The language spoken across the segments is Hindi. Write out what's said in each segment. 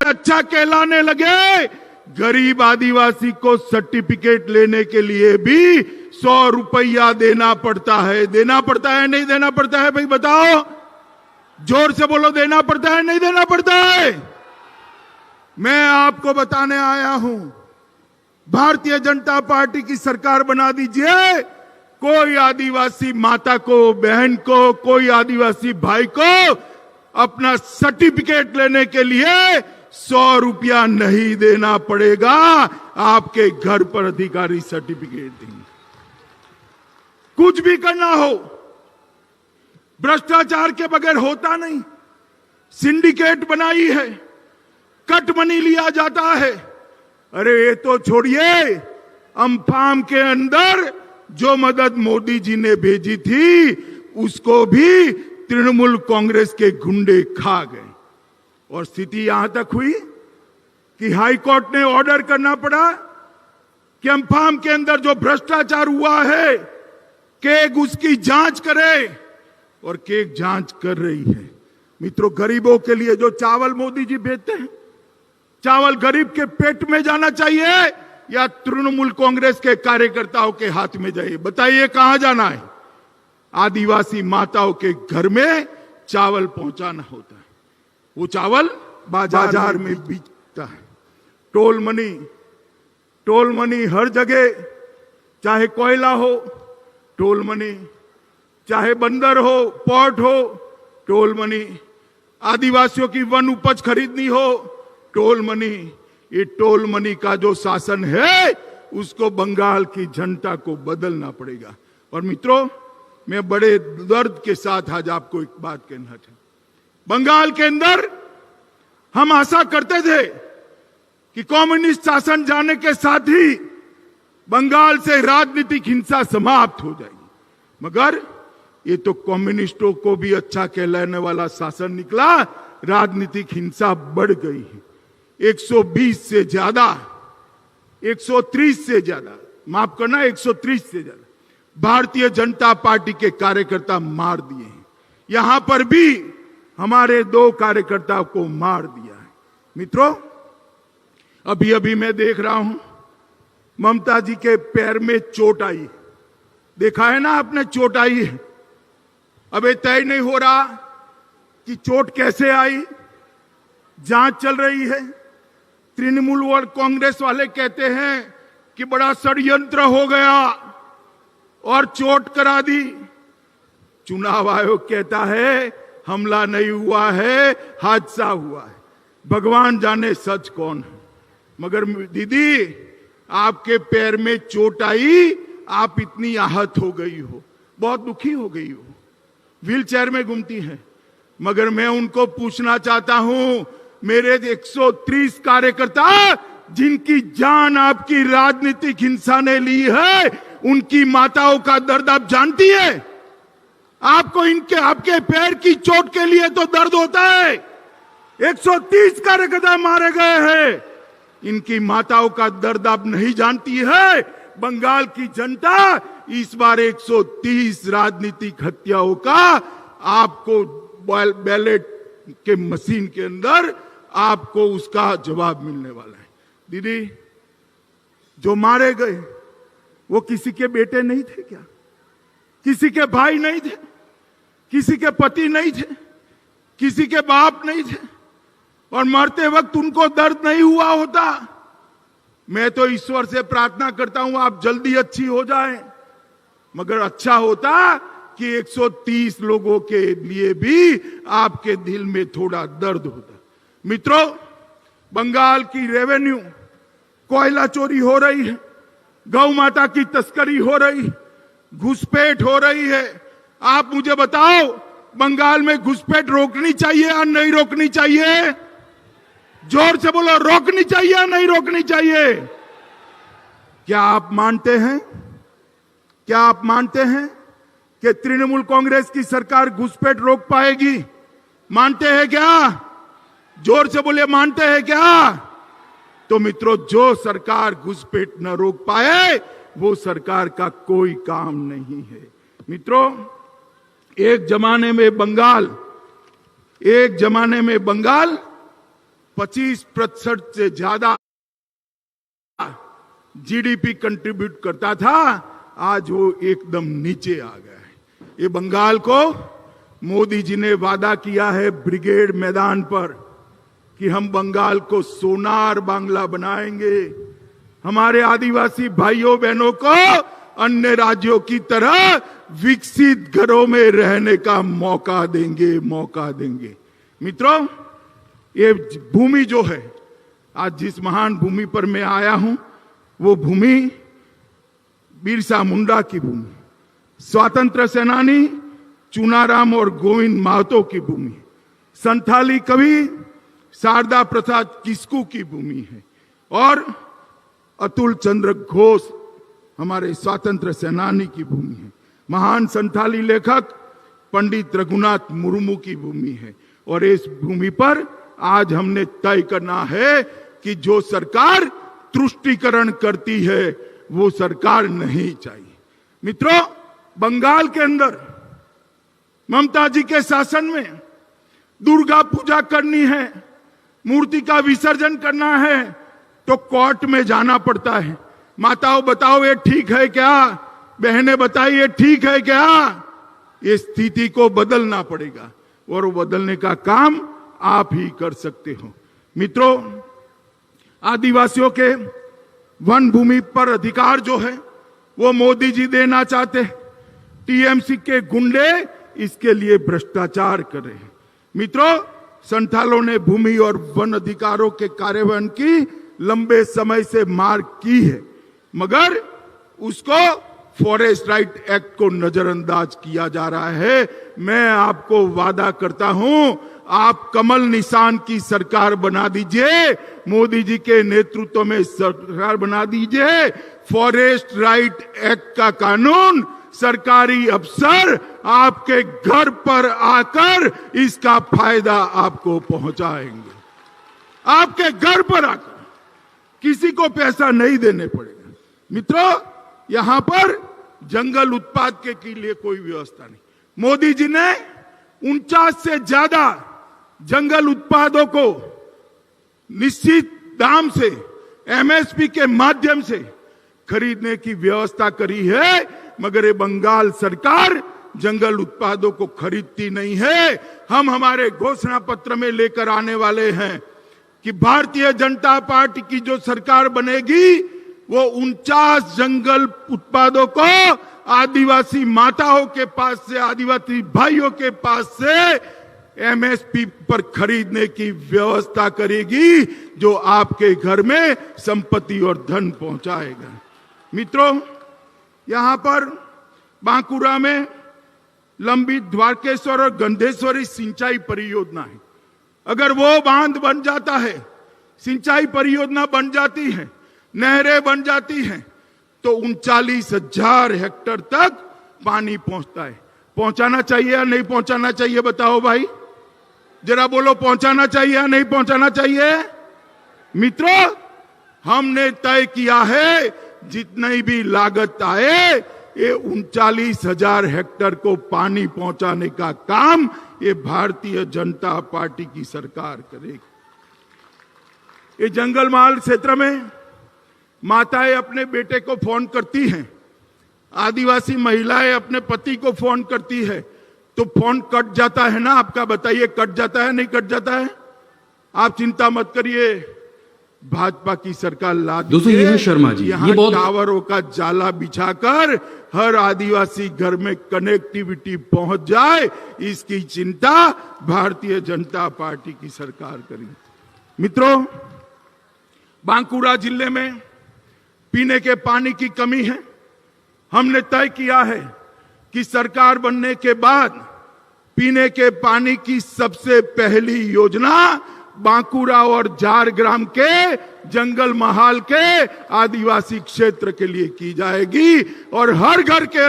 अच्छा कहलाने लगे। गरीब आदिवासी को सर्टिफिकेट लेने के लिए भी 100 रुपया देना पड़ता है। देना पड़ता है नहीं देना पड़ता है भाई बताओ, जोर से बोलो, देना पड़ता है नहीं देना पड़ता है? मैं आपको बताने आया हूं, भारतीय जनता पार्टी की सरकार बना दीजिए। कोई आदिवासी माता को, बहन को, कोई आदिवासी भाई को अपना सर्टिफिकेट लेने के लिए 100 रुपया नहीं देना पड़ेगा। आपके घर पर अधिकारी सर्टिफिकेट देंगे। कुछ भी करना हो, भ्रष्टाचार के बगैर होता नहीं। सिंडिकेट बनाई है, कट मनी लिया जाता है। अरे ये तो छोड़िए, अम्फान के अंदर जो मदद मोदी जी ने भेजी थी उसको भी तृणमूल कांग्रेस के गुंडे खा गए। और स्थिति यहां तक हुई कि हाई कोर्ट ने ऑर्डर करना पड़ा कि अम्फान के अंदर जो भ्रष्टाचार हुआ है केग उसकी जांच करे, और केग जांच कर रही है। मित्रों, गरीबों के लिए जो चावल मोदी जी भेजते हैं, चावल गरीब के पेट में जाना चाहिए या तृणमूल कांग्रेस के कार्यकर्ताओं के हाथ में जाए? बताइए कहां जाना है? आदिवासी माताओं के घर में चावल पहुंचाना होता है। वो चावल बाजार में बिकता है। टोल मनी हर जगह, चाहे कोयला हो टोल मनी, चाहे बंदर हो, पोर्ट हो टोल मनी, आदिवासियों की वन उपज खरीदनी हो टोल मनी। ये टोल मनी का जो शासन है उसको बंगाल की जनता को बदलना पड़ेगा। और मित्रों, मैं बड़े दर्द के साथ आज आपको एक बात कहना चाहता हूं। बंगाल के अंदर हम आशा करते थे कि कम्युनिस्ट शासन जाने के साथ ही बंगाल से राजनीतिक हिंसा समाप्त हो जाएगी, मगर ये तो कम्युनिस्टों को भी अच्छा कहलाने वाला शासन निकला। राजनीतिक हिंसा बढ़ गई है। 120 से ज्यादा, 130 से ज्यादा, माफ करना 130 से ज्यादा भारतीय जनता पार्टी के कार्यकर्ता मार दिए हैं। यहां पर भी हमारे 2 कार्यकर्ताओं को मार दिया है। मित्रों, अभी अभी मैं देख रहा हूं ममता जी के पैर में चोट आई। देखा है ना आपने, चोट आई है। अब ये तय नहीं हो रहा कि चोट कैसे आई, जांच चल रही है। तृणमूल और कांग्रेस वाले कहते हैं कि बड़ा षड्यंत्र हो गया और चोट करा दी। चुनाव आयोग कहता है हमला नहीं हुआ है, हादसा हुआ है। भगवान जाने सच कौन है। मगर दीदी, आपके पैर में चोट आई, आप इतनी आहत हो गई हो, बहुत दुखी हो गई हो, व्हील चेयर में घूमती हैं। मगर मैं उनको पूछना चाहता हूं, मेरे 130 कार्यकर्ता जिनकी जान आपकी राजनीतिक हिंसा ने ली है, उनकी माताओं का दर्द आप जानती है? आपको इनके, आपके पैर की चोट के लिए तो दर्द होता है। 130 कार्यकर्ता मारे गए हैं, इनकी माताओं का दर्द आप नहीं जानती है। बंगाल की जनता इस बार 130 राजनीतिक हत्याओं का आपको बैलेट के मशीन के अंदर आपको उसका जवाब मिलने वाला है। दीदी, जो मारे गए वो किसी के बेटे नहीं थे क्या? किसी के भाई नहीं थे? किसी के पति नहीं थे? किसी के बाप नहीं थे? और मरते वक्त उनको दर्द नहीं हुआ होता? मैं तो ईश्वर से प्रार्थना करता हूं आप जल्दी अच्छी हो जाएं, मगर अच्छा होता कि 130 लोगों के लिए भी आपके दिल में थोड़ा दर्द होता। मित्रों, बंगाल की रेवेन्यू, कोयला चोरी हो रही है, गौ माता की तस्करी हो रही, घुसपैठ हो रही है। आप मुझे बताओ, बंगाल में घुसपैठ रोकनी चाहिए या नहीं रोकनी चाहिए? जोर से बोलो, रोकनी चाहिए या नहीं रोकनी चाहिए? क्या आप मानते हैं, क्या आप मानते हैं कि तृणमूल कांग्रेस की सरकार घुसपैठ रोक पाएगी? मानते हैं क्या? जोर से बोलिए, मानते हैं क्या? तो मित्रों, जो सरकार घुसपैठ न रोक पाए वो सरकार का कोई काम नहीं है। मित्रों, एक जमाने में बंगाल 25% से ज्यादा जीडीपी कंट्रीब्यूट करता था, आज वो एकदम नीचे आ गया है। ये बंगाल को मोदी जी ने वादा किया है ब्रिगेड मैदान पर कि हम बंगाल को सोनार बांग्ला बनाएंगे, हमारे आदिवासी भाइयों बहनों को अन्य राज्यों की तरह विकसित घरों में रहने का मौका देंगे। मित्रों, ये भूमि जो है, आज जिस महान भूमि पर मैं आया हूं, वो भूमि बिरसा मुंडा की भूमि, स्वतंत्र सेनानी चुनाराम और गोविंद महतो की भूमि, संथाली कवि शारदा प्रसाद किस्कू की भूमि है और अतुल चंद्र घोष हमारे स्वतंत्र सेनानी की भूमि है। महान संथाली लेखक पंडित रघुनाथ मुर्मू की भूमि है। और इस भूमि पर आज हमने तय करना है कि जो सरकार तुष्टीकरण करती है वो सरकार नहीं चाहिए। मित्रों, बंगाल के अंदर ममता जी के शासन में दुर्गा पूजा करनी है, मूर्ति का विसर्जन करना है तो कोर्ट में जाना पड़ता है। माताओं बताओ ये ठीक है क्या? बहनें बताइए ठीक है क्या? ये स्थिति को बदलना पड़ेगा और वो बदलने का काम आप ही कर सकते हो। मित्रों, आदिवासियों के वन भूमि पर अधिकार जो है वो मोदी जी देना चाहते हैं। टीएमसी के गुंडे इसके लिए भ्रष्टाचार कर रहे हैं। मित्रों, संथालों ने भूमि और वन अधिकारों के कार्यान्वयन की लंबे समय से मांग की है, मगर उसको फॉरेस्ट राइट एक्ट को नजरअंदाज किया जा रहा है। मैं आपको वादा करता हूं, आप कमल निशान की सरकार बना दीजिए, मोदी जी के नेतृत्व में सरकार बना दीजिए। फॉरेस्ट राइट एक्ट का कानून सरकारी अफसर आपके घर पर आकर इसका फायदा आपको पहुंचाएंगे। आपके घर पर आकर, किसी को पैसा नहीं देने पड़ेगा। मित्रों, यहां पर जंगल उत्पाद के लिए कोई व्यवस्था नहीं। मोदी जी ने 49 से ज्यादा जंगल उत्पादों को निश्चित दाम से, एमएसपी के माध्यम से खरीदने की व्यवस्था करी है, मगर ये बंगाल सरकार जंगल उत्पादों को खरीदती नहीं है। हम हमारे घोषणा पत्र में लेकर आने वाले हैं कि भारतीय जनता पार्टी की जो सरकार बनेगी वो 49 जंगल उत्पादों को आदिवासी माताओं के पास से, आदिवासी भाइयों के पास से एमएसपी पर खरीदने की व्यवस्था करेगी, जो आपके घर में संपत्ति और धन पहुंचाएगा। मित्रों, यहां पर बांकुरा में लंबित द्वारकेश्वर और गंधेश्वरी सिंचाई परियोजना है। अगर वो बांध बन जाता है, सिंचाई परियोजना बन जाती है, नहरें बन जाती हैं, तो 39,000 हेक्टेयर तक पानी पहुंचता है। पहुंचाना चाहिए या नहीं पहुंचाना चाहिए? बताओ भाई, जरा बोलो, पहुंचाना चाहिए या नहीं पहुंचाना चाहिए? मित्रों, हमने तय किया है जितनी भी लागत आए, ये 39,000 हेक्टेयर को पानी पहुंचाने का काम ये भारतीय जनता पार्टी की सरकार करेगी। ये जंगल महल क्षेत्र में माताएं अपने बेटे को फोन करती हैं, आदिवासी महिलाएं अपने पति को फोन करती है, तो फोन कट जाता है ना आपका? बताइए, कट जाता है नहीं कट जाता है? आप चिंता मत करिए, भाजपा की सरकार ला दी। दोस्तों, ये है शर्मा जी, यहाँ टावरों का जाला बिछाकर हर आदिवासी घर में कनेक्टिविटी पहुंच जाए, इसकी चिंता भारतीय जनता पार्टी की सरकार करेगी। मित्रों, बांकुरा जिले में पीने के पानी की कमी है। हमने तय किया है कि सरकार बनने के बाद पीने के पानी की सबसे पहली योजना बांकुरा और झारग्राम के जंगल महाल के आदिवासी क्षेत्र के लिए की जाएगी और हर घर के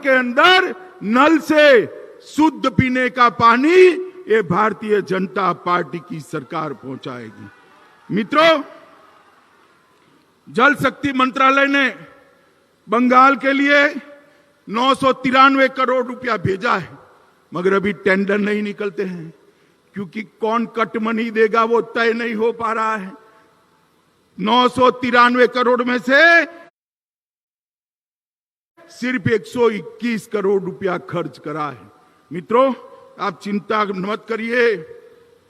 अंदर नल से शुद्ध पीने का पानी ये भारतीय जनता पार्टी की सरकार पहुंचाएगी। मित्रों, जल शक्ति मंत्रालय ने बंगाल के लिए 993 करोड़ रुपया भेजा है, मगर अभी टेंडर नहीं निकलते हैं। क्योंकि कौन कट मनी देगा वो तय नहीं हो पा रहा है। 993 करोड़ में से सिर्फ 121 करोड़ रुपया खर्च करा है। मित्रों, आप चिंता मत करिए,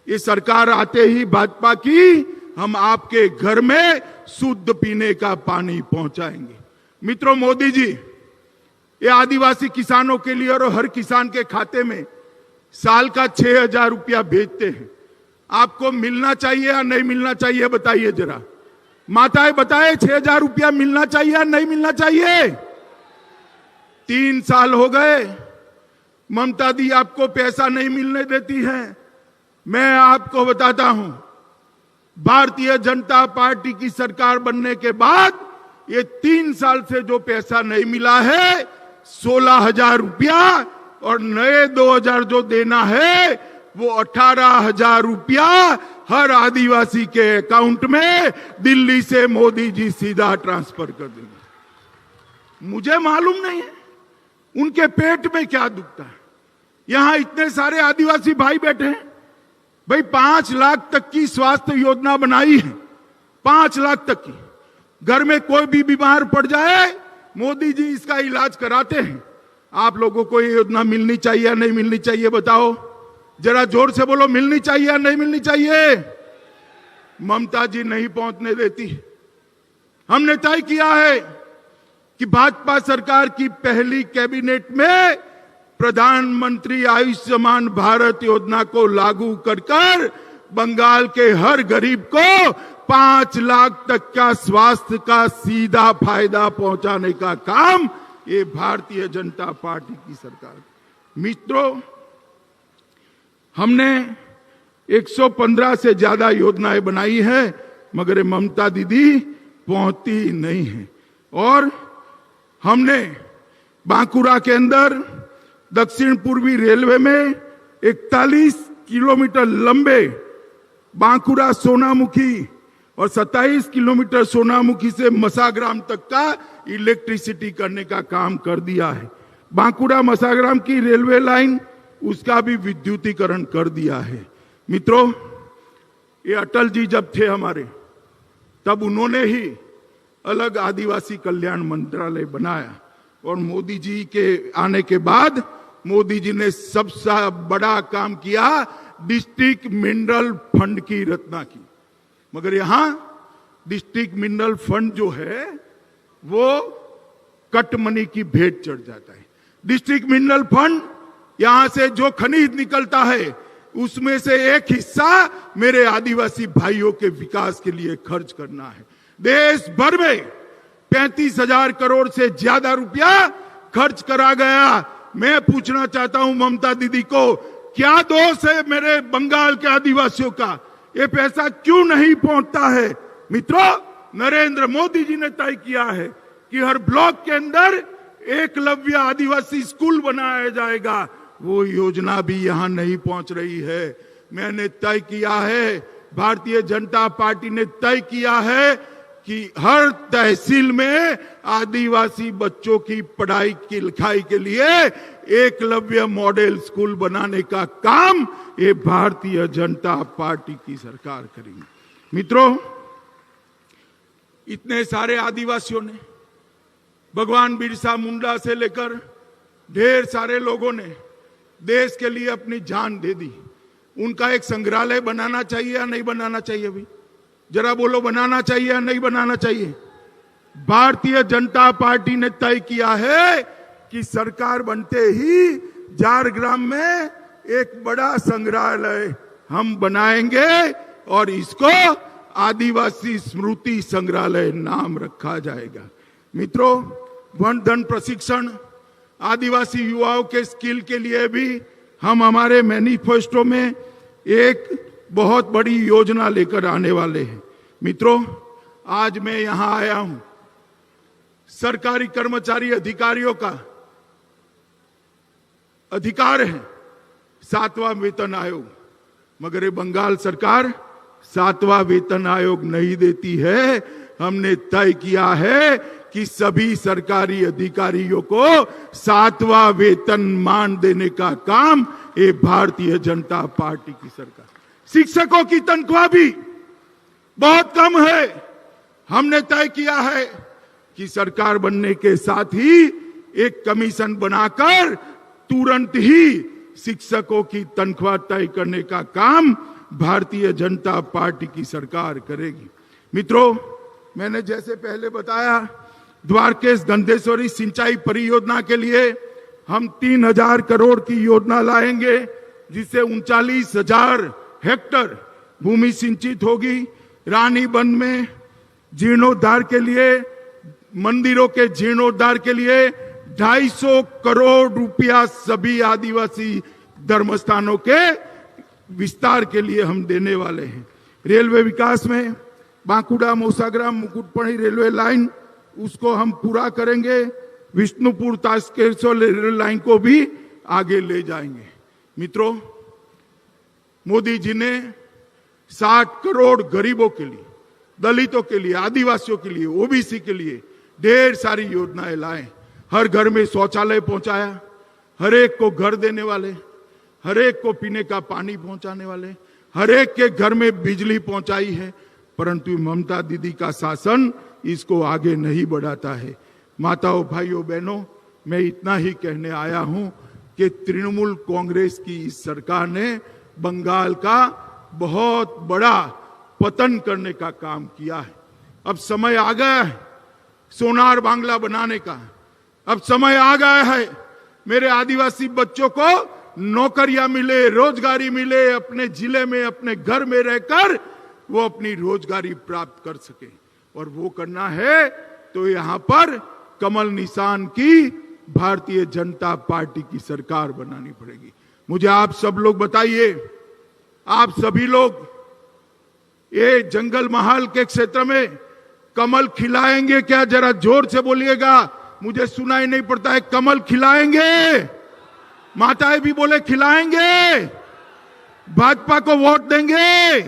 ये सरकार आते ही भाजपा की हम आपके घर में शुद्ध पीने का पानी पहुंचाएंगे। मित्रों, मोदी जी ये आदिवासी किसानों के लिए और हर किसान के खाते में साल का 6,000 रुपया भेजते हैं। आपको मिलना चाहिए या नहीं मिलना चाहिए, बताइए जरा। माताएं बताएं, 6,000 रुपया मिलना चाहिए या नहीं मिलना चाहिए? 3 साल हो गए, ममता दी आपको पैसा नहीं मिलने देती है। मैं आपको बताता हूं, भारतीय जनता पार्टी की सरकार बनने के बाद ये 3 साल से जो पैसा नहीं मिला है, 16,000 रुपया, और नए 2,000 जो देना है वो 18,000 रुपया हर आदिवासी के अकाउंट में दिल्ली से मोदी जी सीधा ट्रांसफर कर देंगे। मुझे मालूम नहीं है उनके पेट में क्या दुखता है। यहां इतने सारे आदिवासी भाई बैठे हैं, भाई 5 लाख तक की स्वास्थ्य योजना बनाई है, 5 लाख तक की। घर में कोई भी बीमार पड़ जाए, मोदी जी इसका इलाज कराते हैं। आप लोगों को ये योजना मिलनी चाहिए या नहीं मिलनी चाहिए, बताओ जरा जोर से बोलो, मिलनी चाहिए या नहीं मिलनी चाहिए? ममता जी नहीं पहुंचने देती। हमने तय किया है कि भाजपा सरकार की पहली कैबिनेट में प्रधानमंत्री आयुष्मान भारत योजना को लागू कर बंगाल के हर गरीब को 5 लाख तक का स्वास्थ्य का सीधा फायदा पहुंचाने का काम ये भारतीय जनता पार्टी की सरकार। मित्रों, हमने 115 से ज्यादा योजनाएं बनाई है, मगर ममता दीदी पहुंचती नहीं है। और हमने बांकुरा के अंदर दक्षिण पूर्वी रेलवे में 41 किलोमीटर लंबे बांकुरा सोनामुखी और 27 किलोमीटर सोनामुखी से मसाग्राम तक का इलेक्ट्रिसिटी करने का काम कर दिया है। बांकुरा मसाग्राम की रेलवे लाइन, उसका भी विद्युतीकरण कर दिया है। मित्रों, ये अटल जी जब थे हमारे, तब उन्होंने ही अलग आदिवासी कल्याण मंत्रालय बनाया, और मोदी जी के आने के बाद मोदी जी ने सबसे बड़ा काम किया, डिस्ट्रिक्ट मिनरल फंड की रचना की। मगर यहां डिस्ट्रिक्ट मिनरल फंड जो है वो कट मनी की भेंट चढ़ जाता है। डिस्ट्रिक्ट मिनरल फंड, यहां से जो खनिज निकलता है उसमें से एक हिस्सा मेरे आदिवासी भाइयों के विकास के लिए खर्च करना है। देश भर में 35,000 करोड़ से ज्यादा रुपया खर्च करा गया। मैं पूछना चाहता हूं ममता दीदी को, क्या दोष है मेरे बंगाल के आदिवासियों का? ये पैसा क्यों नहीं पहुंचता है? मित्रों, नरेंद्र मोदी जी ने तय किया है कि हर ब्लॉक के अंदर एकलव्य आदिवासी स्कूल बनाया जाएगा। वो योजना भी यहां नहीं पहुंच रही है। मैंने तय किया है, भारतीय जनता पार्टी ने तय किया है कि हर तहसील में आदिवासी बच्चों की पढ़ाई की लिखाई के लिए एकलव्य मॉडल स्कूल बनाने का काम ये भारतीय जनता पार्टी की सरकार करेगी। मित्रों, इतने सारे आदिवासियों ने, भगवान बिरसा मुंडा से लेकर ढेर सारे लोगों ने देश के लिए अपनी जान दे दी। उनका एक संग्रहालय बनाना चाहिए या नहीं बनाना चाहिए? भाई जरा बोलो, बनाना चाहिए या नहीं बनाना चाहिए? भारतीय जनता पार्टी ने तय किया है कि सरकार बनते ही झारग्राम में एक बड़ा संग्रहालय हम बनाएंगे और इसको आदिवासी स्मृति संग्रहालय नाम रखा जाएगा। मित्रों, वन धन प्रशिक्षण, आदिवासी युवाओं के स्किल के लिए भी हम हमारे मैनिफेस्टो में एक बहुत बड़ी योजना लेकर आने वाले हैं। मित्रों, आज मैं यहां आया हूं, सरकारी कर्मचारी अधिकारियों का अधिकार है 7वां वेतन आयोग, मगर ये बंगाल सरकार 7वां वेतन आयोग नहीं देती है। हमने तय किया है कि सभी सरकारी अधिकारियों को 7वां वेतन मान देने का काम ये भारतीय जनता पार्टी की सरकार। शिक्षकों की तनख्वाह भी बहुत कम है। हमने तय किया है कि सरकार बनने के साथ ही एक कमीशन बनाकर तुरंत ही शिक्षकों की तनख्वाह तय करने का काम भारतीय जनता पार्टी की सरकार करेगी। मित्रों, मैंने जैसे पहले बताया, द्वारकेश गंधेश्वरी सिंचाई परियोजना के लिए हम 3,000 करोड़ की योजना लाएंगे, जिससे 39,000 हेक्टर भूमि सिंचित होगी। रानीबंध में जीर्णोद्धार के लिए, मंदिरों के जीर्णोद्धार के लिए 250 करोड़ रुपया सभी आदिवासी धर्मस्थानों के विस्तार के लिए हम देने वाले हैं। रेलवे विकास में बांकुड़ा मौसाग्राम मुकुटपणी रेलवे लाइन, उसको हम पूरा करेंगे। विष्णुपुर तास्केश्वर रेलवे लाइन को भी आगे ले जाएंगे। मित्रों, मोदी जी ने 60 करोड़ गरीबों के लिए, दलितों के लिए, आदिवासियों के लिए, ओबीसी के लिए ढेर सारी योजनाएं लाए। हर घर में शौचालय पहुंचाया, हर एक को घर देने वाले, हर एक को पीने का पानी पहुंचाने वाले, हर एक के घर में बिजली पहुंचाई है। परंतु ममता दीदी का शासन इसको आगे नहीं बढ़ाता है। माताओं, भाइयों, बहनों, मैं इतना ही कहने आया हूं कि तृणमूल कांग्रेस की इस सरकार ने बंगाल का बहुत बड़ा पतन करने का काम किया है। अब समय आ गया है सोनार बांग्ला बनाने का। अब समय आ गया है मेरे आदिवासी बच्चों को नौकरियां मिले, रोजगारी मिले, अपने जिले में, अपने घर में रहकर वो अपनी रोजगारी प्राप्त कर सके। और वो करना है तो यहां पर कमल निशान की भारतीय जनता पार्टी की सरकार बनानी पड़ेगी। मुझे आप सब लोग बताइए, आप सभी लोग ये जंगल महाल के क्षेत्र में कमल खिलाएंगे क्या? जरा जोर से बोलिएगा, मुझे सुनाई नहीं पड़ता है। कमल खिलाएंगे? माताएं भी बोले खिलाएंगे। भाजपा को वोट देंगे,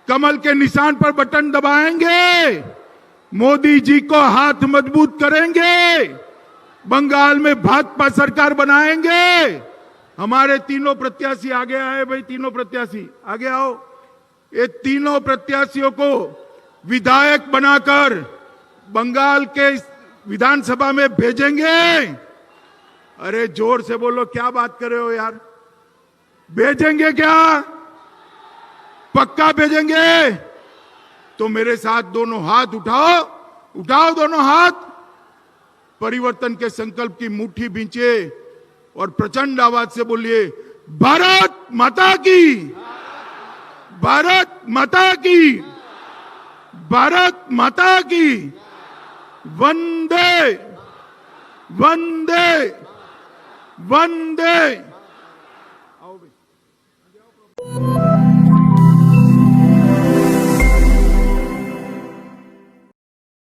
कमल के निशान पर बटन दबाएंगे, मोदी जी को हाथ मजबूत करेंगे, बंगाल में भाजपा सरकार बनाएंगे। हमारे तीनों प्रत्याशी आगे आए भाई, तीनों प्रत्याशी आगे आओ। ये तीनों प्रत्याशियों को विधायक बनाकर बंगाल के विधानसभा में भेजेंगे। अरे जोर से बोलो, क्या बात कर रहे हो यार? भेजेंगे क्या? पक्का भेजेंगे? तो मेरे साथ दोनों हाथ उठाओ, उठाओ दोनों हाथ। परिवर्तन के संकल्प की मुट्ठी भींचिए और प्रचंड आवाज से बोलिए, भारत माता की, भारत माता की, भारत माता की, वंदे वंदे वंदे। आओ भाई।